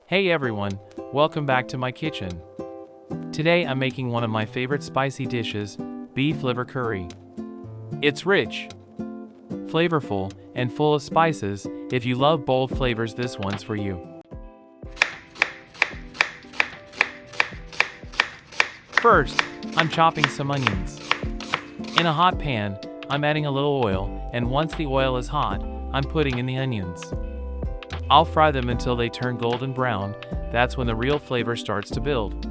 Hey everyone, welcome back to my kitchen. Today I'm making one of my favorite spicy dishes, beef liver curry. It's rich, flavorful, and full of spices. If you love bold flavors, this one's for you. First, I'm chopping some onions. In a hot pan, I'm adding a little oil, and once the oil is hot, I'm putting in the onions. I'll fry them until they turn golden brown. That's when the real flavor starts to build.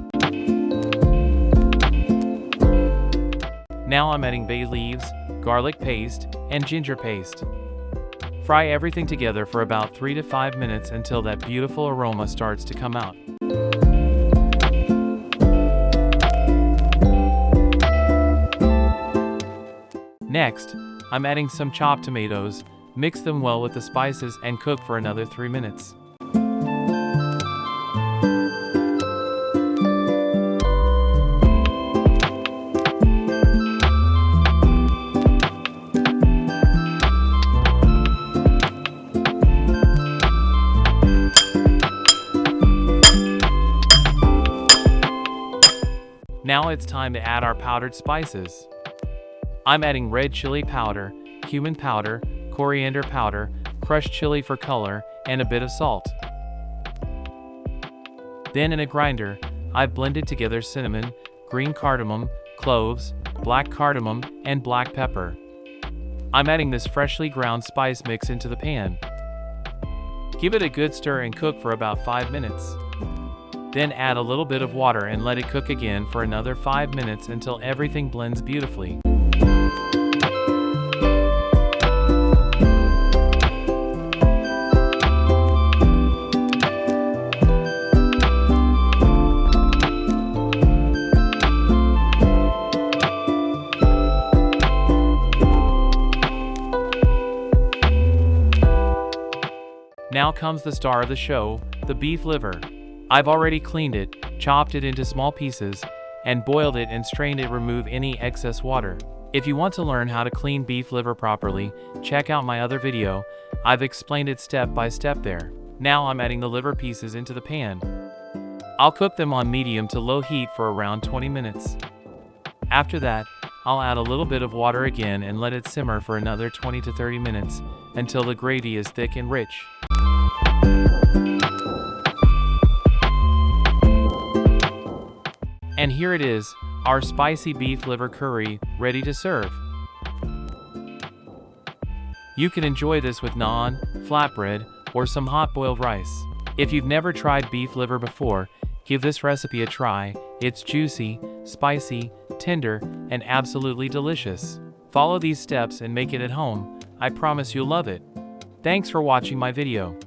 Now I'm adding bay leaves, garlic paste, and ginger paste. Fry everything together for about 3 to 5 minutes until that beautiful aroma starts to come out. Next, I'm adding some chopped tomatoes. Mix them well with the spices and cook for another 3 minutes. Now it's time to add our powdered spices. I'm adding red chili powder, cumin powder, coriander powder, crushed chili for color, and a bit of salt. Then in a grinder, I've blended together cinnamon, green cardamom, cloves, black cardamom, and black pepper. I'm adding this freshly ground spice mix into the pan. Give it a good stir and cook for about 5 minutes. Then add a little bit of water and let it cook again for another 5 minutes until everything blends beautifully. Now comes the star of the show, the beef liver. I've already cleaned it, chopped it into small pieces, and boiled it and strained it to remove any excess water. If you want to learn how to clean beef liver properly, check out my other video. I've explained it step by step there. Now I'm adding the liver pieces into the pan. I'll cook them on medium to low heat for around 20 minutes. After that, I'll add a little bit of water again and let it simmer for another 20 to 30 minutes until the gravy is thick and rich. And here it is, our spicy beef liver curry, ready to serve. You can enjoy this with naan, flatbread, or some hot-boiled rice. If you've never tried beef liver before, give this recipe a try. It's juicy, spicy, tender, and absolutely delicious. Follow these steps and make it at home. I promise you'll love it. Thanks for watching my video.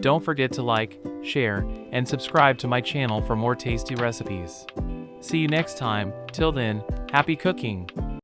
Don't forget to like, share, and subscribe to my channel for more tasty recipes. See you next time. Till then, happy cooking!